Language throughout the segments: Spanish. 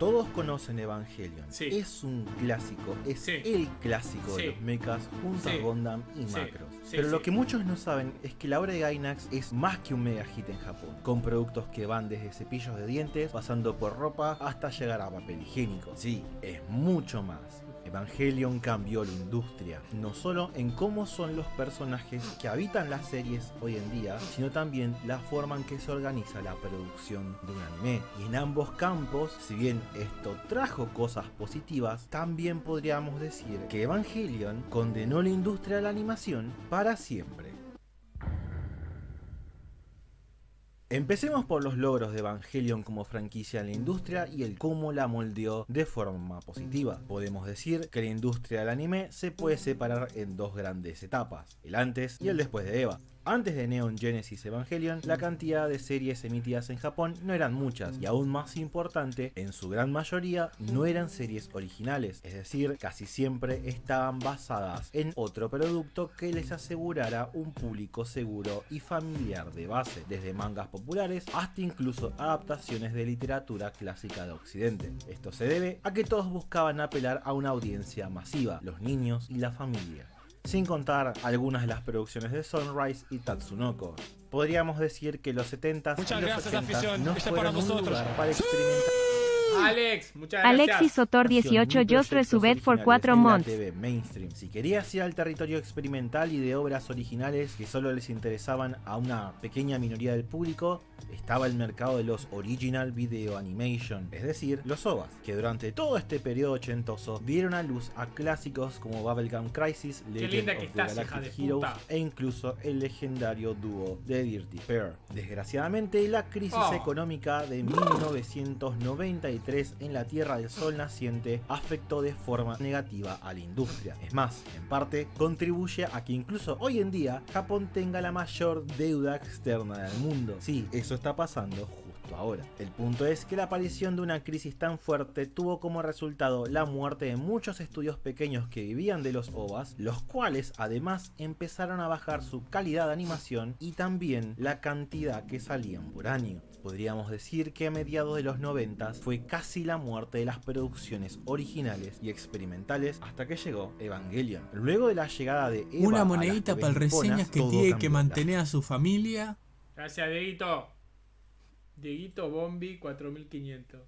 Todos conocen Evangelion. Sí. Es un clásico, es Sí. el clásico Sí. de los mechas junto a Sí. Gundam y Sí. Macross. Sí, Pero lo sí. que muchos no saben es que la obra de Gainax es más que un mega hit en Japón, con productos que van desde cepillos de dientes, pasando por ropa, hasta llegar a papel higiénico. Sí, es mucho más. Evangelion cambió la industria, no solo en cómo son los personajes que habitan las series hoy en día, sino también la forma en que se organiza la producción de un anime. Y en ambos campos, si bien esto trajo cosas positivas, también podríamos decir que Evangelion condenó la industria de la animación para siempre. Empecemos por los logros de Evangelion como franquicia en la industria y el cómo la moldeó de forma positiva. Podemos decir que la industria del anime se puede separar en dos grandes etapas, el antes y el después de Eva. Antes de Neon Genesis Evangelion, la cantidad de series emitidas en Japón no eran muchas y aún más importante, en su gran mayoría no eran series originales, es decir, casi siempre estaban basadas en otro producto que les asegurara un público seguro y familiar de base, desde mangas populares hasta incluso adaptaciones de literatura clásica de Occidente. Esto se debe a que todos buscaban apelar a una audiencia masiva, los niños y la familia. Sin contar algunas de las producciones de Sunrise y Tatsunoko. Podríamos decir que los 70s y los 80s no fueron un lugar para experimentar. Alex, muchas gracias. Alexis Sotor 18 Just Resubed for 4 months. TV mainstream. Si querías ir al territorio experimental y de obras originales que solo les interesaban a una pequeña minoría del público, estaba el mercado de los Original Video Animation, es decir, los OVAs, que durante todo este periodo ochentoso dieron a luz a clásicos como Bubblegum Crisis, Legend of the Galactic Heroes e incluso el legendario dúo de Dirty Pair. Desgraciadamente, la crisis económica de 1993 en la Tierra del Sol naciente afectó de forma negativa a la industria. Es más, en parte contribuye a que incluso hoy en día Japón tenga la mayor deuda externa del mundo. Sí, eso está pasando justo ahora. El punto es que la aparición de una crisis tan fuerte tuvo como resultado la muerte de muchos estudios pequeños que vivían de los OVAs, los cuales además empezaron a bajar su calidad de animación y también la cantidad que salían por año. Podríamos decir que a mediados de los 90 fue casi la muerte de las producciones originales y experimentales hasta que llegó Evangelion. Luego de la llegada de Eva una monedita para el reseñas que tiene que mantener a su familia. Gracias, Dieguito. Dieguito Bombi 4500.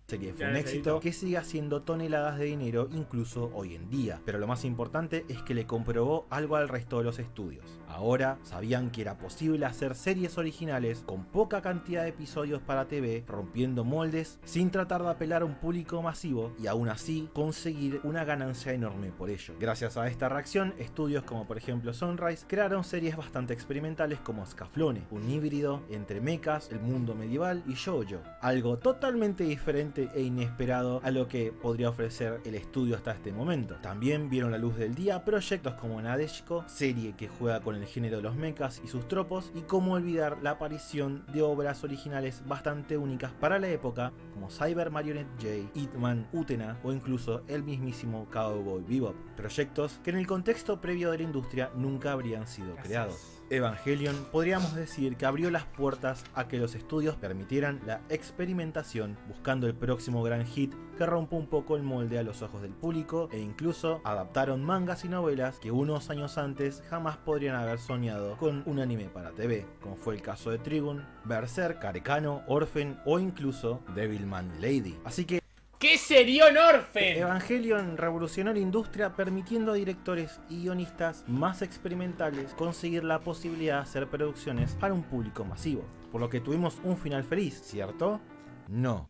Serie fue un éxito que sigue haciendo toneladas de dinero incluso hoy en día, pero lo más importante es que le comprobó algo al resto de los estudios. Ahora sabían que era posible hacer series originales con poca cantidad de episodios para TV, rompiendo moldes sin tratar de apelar a un público masivo y aún así conseguir una ganancia enorme por ello. Gracias a esta reacción, estudios como por ejemplo Sunrise crearon series bastante experimentales como Scaflone, un híbrido entre mechas, el mundo medieval y shoujo, algo totalmente diferente e inesperado a lo que podría ofrecer el estudio hasta este momento. También vieron la luz del día proyectos como Nadeshiko, serie que juega con el género de los mechas y sus tropos, y cómo olvidar la aparición de obras originales bastante únicas para la época como Cyber Marionette J, Hitman Utena o incluso el mismísimo Cowboy Bebop, proyectos que en el contexto previo de la industria nunca habrían sido creados. Evangelion podríamos decir que abrió las puertas a que los estudios permitieran la experimentación, buscando el próximo gran hit que rompa un poco el molde a los ojos del público, e incluso adaptaron mangas y novelas que unos años antes jamás podrían haber soñado con un anime para TV, como fue el caso de Trigun, Berserk, Karekano, Orphan o incluso Devilman Lady. Así que ¿qué sería un Orphan? Evangelion revolucionó la industria, permitiendo a directores y guionistas más experimentales conseguir la posibilidad de hacer producciones para un público masivo. Por lo que tuvimos un final feliz, ¿cierto? No.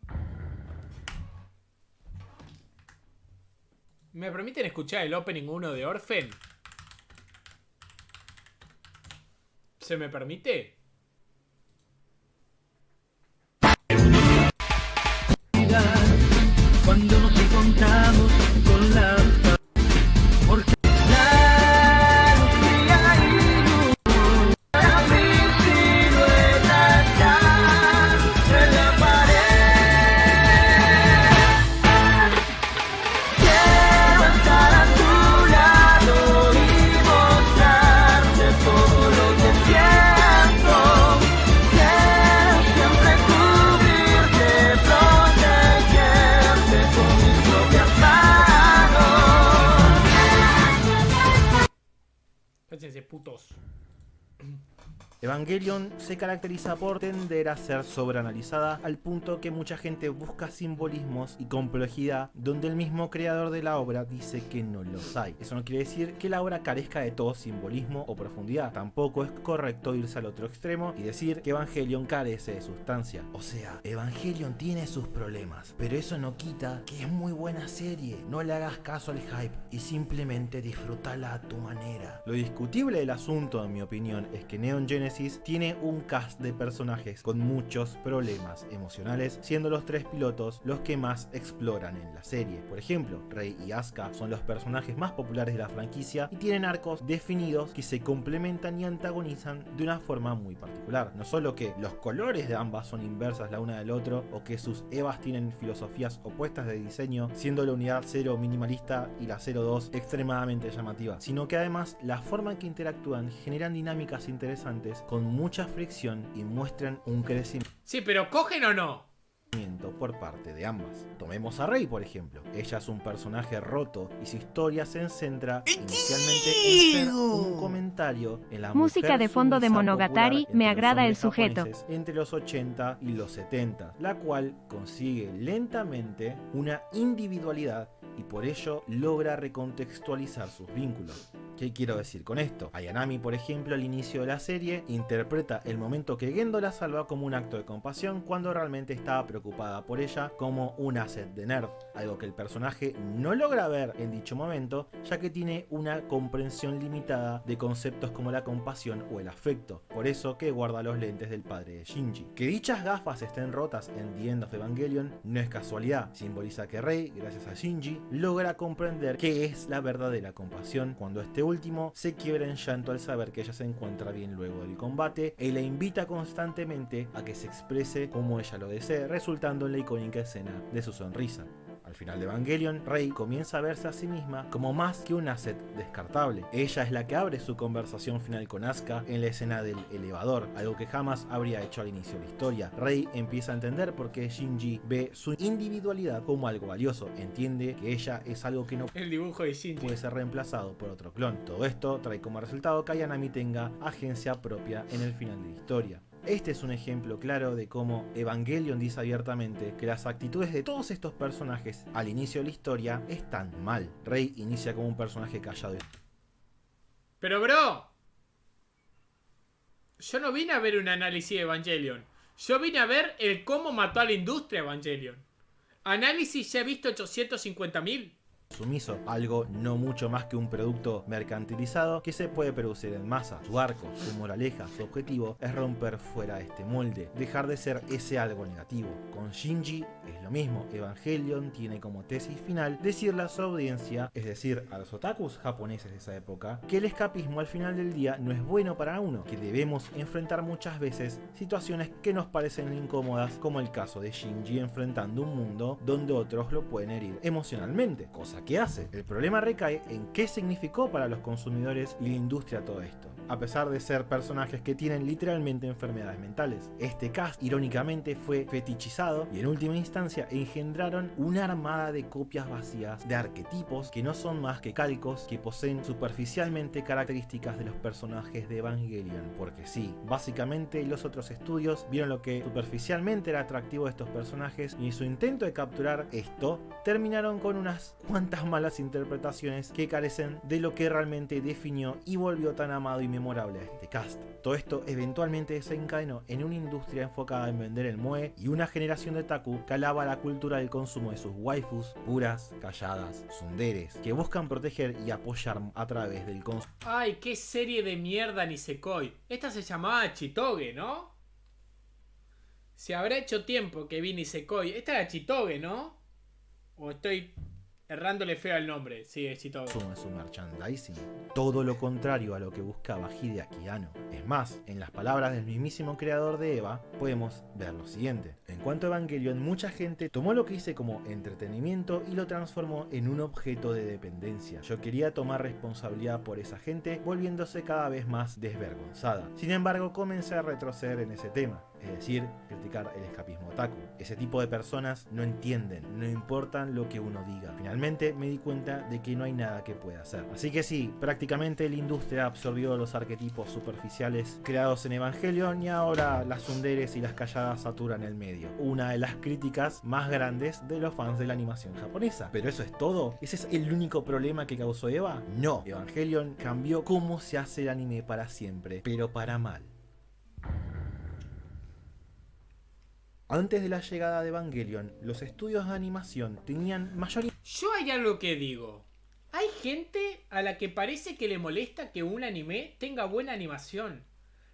¿Me permiten escuchar el opening 1 de Orphan? ¿Se me permite? Cuando nos encontramos con la porque la luz brilla y para mi silueta ya en la pared. Quiero estar a tu lado y mostrarte todo lo que siento. Evangelion se caracteriza por tender a ser sobreanalizada al punto que mucha gente busca simbolismos y complejidad donde el mismo creador de la obra dice que no los hay. Eso no quiere decir que la obra carezca de todo simbolismo o profundidad. Tampoco es correcto irse al otro extremo y decir que Evangelion carece de sustancia. O sea, Evangelion tiene sus problemas, pero eso no quita que es muy buena serie. No le hagas caso al hype y simplemente disfrútala a tu manera. Lo discutible del asunto, en mi opinión, es que Neon Genesis tiene un cast de personajes con muchos problemas emocionales, siendo los 3 pilotos los que más exploran en la serie. Por ejemplo, Rei y Asuka son los personajes más populares de la franquicia y tienen arcos definidos que se complementan y antagonizan de una forma muy particular. No solo que los colores de ambas son inversas la una del otro, o que sus Evas tienen filosofías opuestas de diseño, siendo la unidad 0 minimalista y la 02 extremadamente llamativa, sino que además la forma en que interactúan generan dinámicas interesantes con mucha fricción y muestran un crecimiento Sí, pero ¿cogen o no? por parte de ambas. Tomemos a Rei, por ejemplo. Ella es un personaje roto y su historia se centra inicialmente en ser un comentario en la Música mujer de fondo de sumisa Monogatari, popular me entre los agrada el hombres sujeto. japoneses entre los 80 y los 70, la cual consigue lentamente una individualidad y por ello logra recontextualizar sus vínculos. ¿Qué quiero decir con esto? Ayanami, por ejemplo, al inicio de la serie, interpreta el momento que Gendo la salva como un acto de compasión cuando realmente estaba preocupada por ella como un asset de nerd, algo que el personaje no logra ver en dicho momento, ya que tiene una comprensión limitada de conceptos como la compasión o el afecto, por eso que guarda los lentes del padre de Shinji. Que dichas gafas estén rotas en The End of Evangelion no es casualidad, simboliza que Rei, gracias a Shinji, logra comprender qué es la verdadera compasión cuando este último se quiebra en llanto al saber que ella se encuentra bien luego del combate y la invita constantemente a que se exprese como ella lo desee, resultando en la icónica escena de su sonrisa. Al final de Evangelion, Rei comienza a verse a sí misma como más que un asset descartable. Ella es la que abre su conversación final con Asuka en la escena del elevador, algo que jamás habría hecho al inicio de la historia. Rei empieza a entender por qué Shinji ve su individualidad como algo valioso. Entiende que ella es algo que no El dibujo de Shinji. puede ser reemplazado por otro clon. Todo esto trae como resultado que Ayanami tenga agencia propia en el final de la historia. Este es un ejemplo claro de cómo Evangelion dice abiertamente que las actitudes de todos estos personajes al inicio de la historia están mal. Rei inicia como un personaje callado. Pero bro, yo no vine a ver un análisis de Evangelion. Yo vine a ver el cómo mató a la industria Evangelion. Análisis ya he visto 850.000. Sumiso, algo no mucho más que un producto mercantilizado que se puede producir en masa. Su arco, su moraleja, su objetivo es romper fuera de este molde, dejar de ser ese algo negativo. Con Shinji es lo mismo. Evangelion tiene como tesis final decirle a su audiencia, es decir, a los otakus japoneses de esa época, que el escapismo al final del día no es bueno para uno, que debemos enfrentar muchas veces situaciones que nos parecen incómodas, como el caso de Shinji enfrentando un mundo donde otros lo pueden herir emocionalmente, cosa que hace. El problema recae en qué significó para los consumidores y la industria todo esto, a pesar de ser personajes que tienen literalmente enfermedades mentales. Este cast irónicamente fue fetichizado y en última instancia engendraron una armada de copias vacías de arquetipos que no son más que calcos que poseen superficialmente características de los personajes de Evangelion, porque sí, básicamente los otros estudios vieron lo que superficialmente era atractivo de estos personajes y en su intento de capturar esto terminaron con unas cuantas malas interpretaciones que carecen de lo que realmente definió y volvió tan amado y memorable a este cast. Todo esto eventualmente desencadenó en una industria enfocada en vender el moe y una generación de otaku que alaba la cultura del consumo de sus waifus puras, calladas, tsunderes, que buscan proteger y apoyar a través del consumo. Ay, qué serie de mierda Nisekoi. Esta se llamaba Chitoge, ¿no? Se habrá hecho tiempo que vi Nisekoi. Esta era Chitoge, ¿no? O estoy errándole feo al nombre. Sí, es Chitoge. En su merchandising. Todo lo contrario a lo que buscaba Hideaki Anno. Es más, en las palabras del mismísimo creador de Eva, podemos ver lo siguiente. En cuanto a Evangelion, mucha gente tomó lo que hice como entretenimiento y lo transformó en un objeto de dependencia. Yo quería tomar responsabilidad por esa gente, volviéndose cada vez más desvergonzada. Sin embargo, comencé a retroceder en ese tema. es decir, criticar el escapismo otaku. Ese tipo de personas no entienden, no importan lo que uno diga. Finalmente me di cuenta de que no hay nada que pueda hacer. Así que sí, prácticamente la industria absorbió los arquetipos superficiales creados en Evangelion y ahora las tsunderes y las calladas saturan el medio. Una de las críticas más grandes de los fans de la animación japonesa. ¿Pero eso es todo? ¿Ese es el único problema que causó Eva? No, Evangelion cambió cómo se hace el anime para siempre, pero para mal. Antes de la llegada de Evangelion, los estudios de animación tenían mayor... Yo hay algo que digo. Hay gente a la que parece que le molesta que un anime tenga buena animación.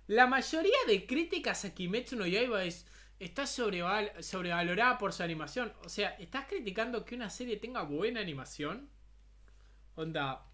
La mayoría de críticas a Kimetsu no Yaiba está sobrevalorada por su animación. O sea, ¿estás criticando que una serie tenga buena animación? Onda,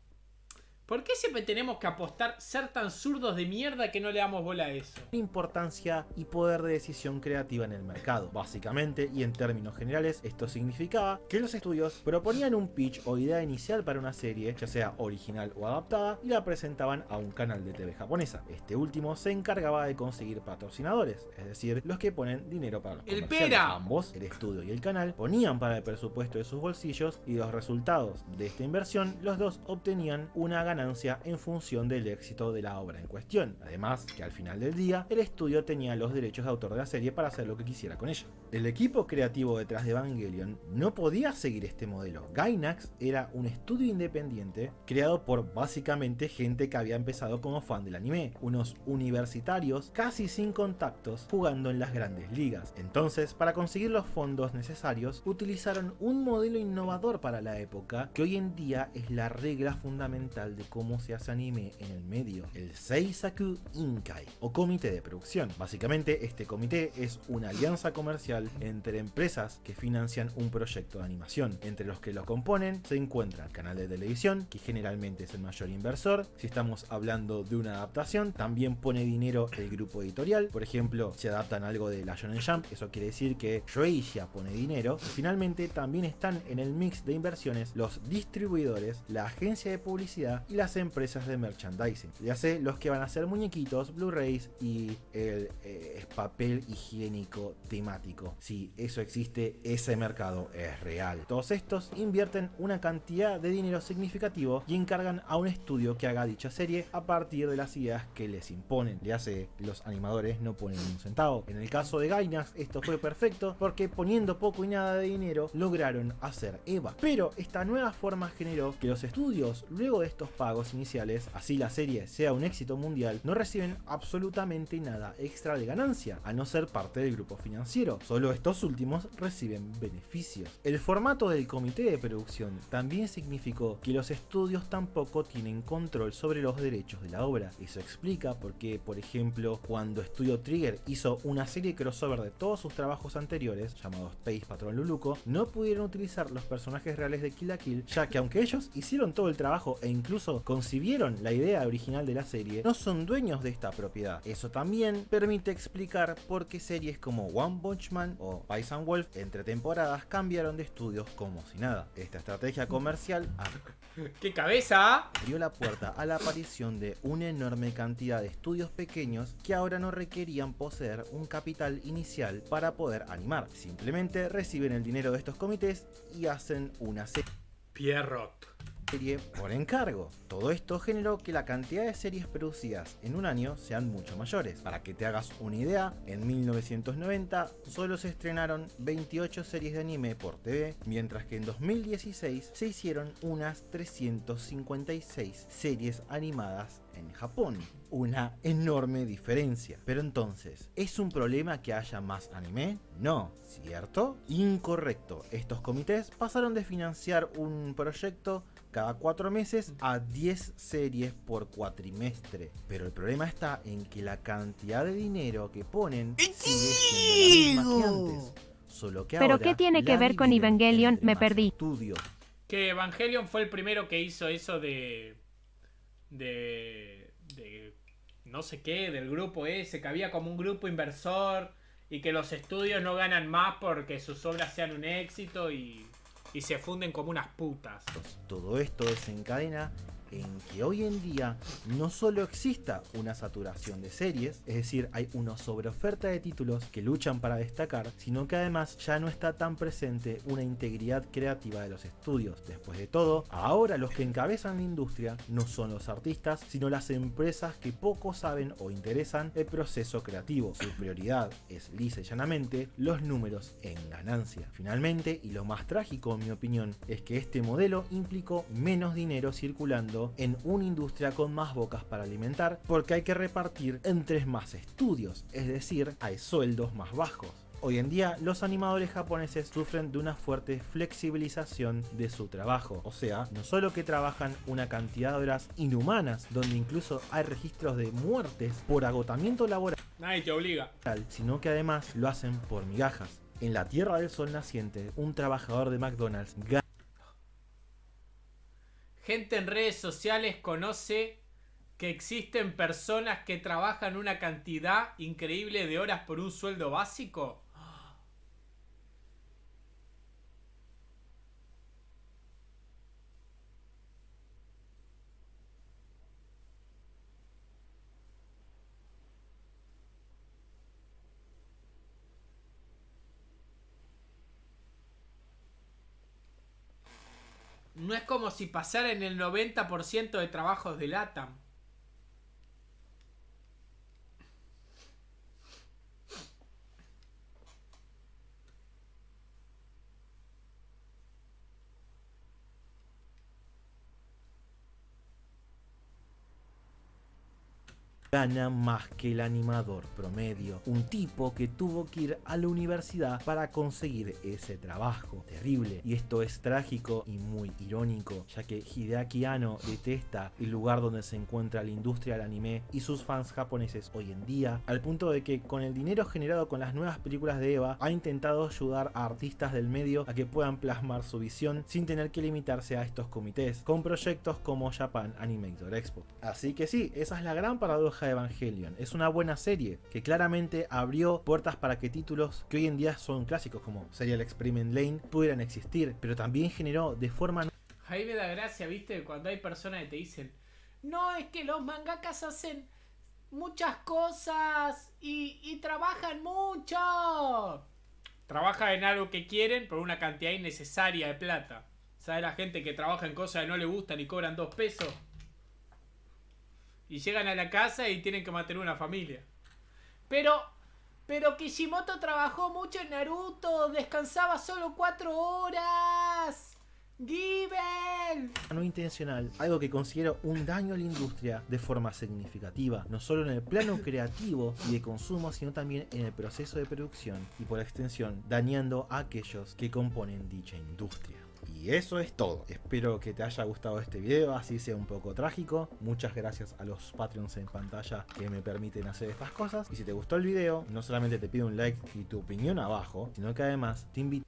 ¿por qué siempre tenemos que apostar ser tan zurdos de mierda que no le damos bola a eso? Importancia y poder de decisión creativa en el mercado. Básicamente, y en términos generales, esto significaba que los estudios proponían un pitch o idea inicial para una serie, ya sea original o adaptada, y la presentaban a un canal de TV japonesa. Este último se encargaba de conseguir patrocinadores, es decir, los que ponen dinero para los comerciales. ¡Pera! Ambos, el estudio y el canal, ponían para el presupuesto de sus bolsillos y los resultados de esta inversión, los dos obtenían una ganancia en función del éxito de la obra en cuestión. Además, que al final del día, el estudio tenía los derechos de autor de la serie para hacer lo que quisiera con ella. El equipo creativo detrás de Evangelion no podía seguir este modelo. Gainax era un estudio independiente creado por básicamente gente que había empezado como fan del anime, unos universitarios casi sin contactos jugando en las grandes ligas. Entonces, para conseguir los fondos necesarios, utilizaron un modelo innovador para la época que hoy en día es la regla fundamental de cómo se hace anime en el medio, el Seisaku Inkai o comité de producción. Básicamente, este comité es una alianza comercial entre empresas que financian un proyecto de animación. Entre los que lo componen se encuentra el canal de televisión, que generalmente es el mayor inversor. Si estamos hablando de una adaptación, también pone dinero el grupo editorial. Por ejemplo, si adaptan algo de la Shonen Jump, eso quiere decir que Shueisha pone dinero. Y finalmente también están en el mix de inversiones los distribuidores, la agencia de publicidad y las empresas de merchandising. Ya sé, los que van a hacer muñequitos, Blu-rays y el papel higiénico temático. Sí, eso existe, ese mercado es real. Todos estos invierten una cantidad de dinero significativo y encargan a un estudio que haga dicha serie a partir de las ideas que les imponen. Ya sé, los animadores no ponen un centavo. En el caso de Gainax esto fue perfecto porque poniendo poco y nada de dinero lograron hacer Eva. Pero esta nueva forma generó que los estudios, luego de estos pagos iniciales, así la serie sea un éxito mundial, no reciben absolutamente nada extra de ganancia, a no ser parte del grupo financiero. Solo estos últimos reciben beneficios. El formato del comité de producción también significó que los estudios tampoco tienen control sobre los derechos de la obra. Eso explica por qué, por ejemplo, cuando Studio Trigger hizo una serie crossover de todos sus trabajos anteriores, llamado Space Patrol Luluco, no pudieron utilizar los personajes reales de Kill la Kill, ya que aunque ellos hicieron todo el trabajo e incluso concibieron la idea original de la serie, no son dueños de esta propiedad. Eso también permite explicar por qué series como One Punch Man o Vice and Wolf entre temporadas cambiaron de estudios como si nada. Esta estrategia comercial ¡Qué cabeza! abrió la puerta a la aparición de una enorme cantidad de estudios pequeños que ahora no requerían poseer un capital inicial para poder animar. Simplemente reciben el dinero de estos comités y hacen una serie por encargo. Todo esto generó que la cantidad de series producidas en un año sean mucho mayores. Para que te hagas una idea, en 1990 solo se estrenaron 28 series de anime por TV, mientras que en 2016 se hicieron unas 356 series animadas en Japón. Una enorme diferencia. Pero entonces, ¿es un problema que haya más anime? No, ¿cierto? Incorrecto. Estos comités pasaron de financiar un proyecto cada 4 meses a 10 series por cuatrimestre. Pero el problema está en que la cantidad de dinero que ponen sigue siendo la misma que antes. Solo que ¿Pero ahora qué tiene que la ver con dividen Evangelion? entre Me más perdí. estudios. Que Evangelion fue el primero que hizo eso de no sé qué, del grupo ese, que había como un grupo inversor y que los estudios no ganan más porque sus obras sean un éxito y se funden como unas putas. Todo esto desencadena en que hoy en día no solo exista una saturación de series, es decir, hay una sobreoferta de títulos que luchan para destacar, sino que además ya no está tan presente una integridad creativa de los estudios. Después de todo, ahora los que encabezan la industria no son los artistas, sino las empresas que poco saben o interesan el proceso creativo. Su prioridad es lisa y llanamente los números en ganancia. Finalmente, y lo más trágico en mi opinión, es que este modelo implicó menos dinero circulando en una industria con más bocas para alimentar, porque hay que repartir entre más estudios, es decir, hay sueldos más bajos. Hoy en día, los animadores japoneses sufren de una fuerte flexibilización de su trabajo, o sea, no solo que trabajan una cantidad de horas inhumanas, donde incluso hay registros de muertes por agotamiento laboral, Nadie te obliga. sino que además lo hacen por migajas. En la Tierra del Sol naciente, un trabajador de McDonald's gana Gente en redes sociales conoce que existen personas que trabajan una cantidad increíble de horas por un sueldo básico. No es como si pasara en el 90% de trabajos de LATAM. gana más que el animador promedio, un tipo que tuvo que ir a la universidad para conseguir ese trabajo. Terrible, y esto es trágico y muy irónico, ya que Hideaki Anno detesta el lugar donde se encuentra la industria del anime y sus fans japoneses hoy en día, al punto de que con el dinero generado con las nuevas películas de Eva ha intentado ayudar a artistas del medio a que puedan plasmar su visión sin tener que limitarse a estos comités, con proyectos como Japan Animator Expo. Así que sí, esa es la gran paradoja de Evangelion. Es una buena serie que claramente abrió puertas para que títulos que hoy en día son clásicos como Serial Experiment Lane pudieran existir, pero también generó de forma... Ahí me da gracia, viste, cuando hay personas que te dicen: no, es que los mangakas hacen muchas cosas y trabajan mucho. Trabajan en algo que quieren por una cantidad innecesaria de plata. ¿Sabes la gente que trabaja en cosas que no le gustan y cobran 2 pesos? Y llegan a la casa y tienen que mantener una familia. Pero Kishimoto trabajó mucho en Naruto, descansaba solo 4 horas. ¡Given! no intencional, algo que considero un daño a la industria de forma significativa, no solo en el plano creativo y de consumo, sino también en el proceso de producción y por extensión dañando a aquellos que componen dicha industria. Y eso es todo. Espero que te haya gustado este video, así sea un poco trágico. Muchas gracias a los Patreons en pantalla que me permiten hacer estas cosas. Y si te gustó el video, no solamente te pido un like y tu opinión abajo, sino que además te invito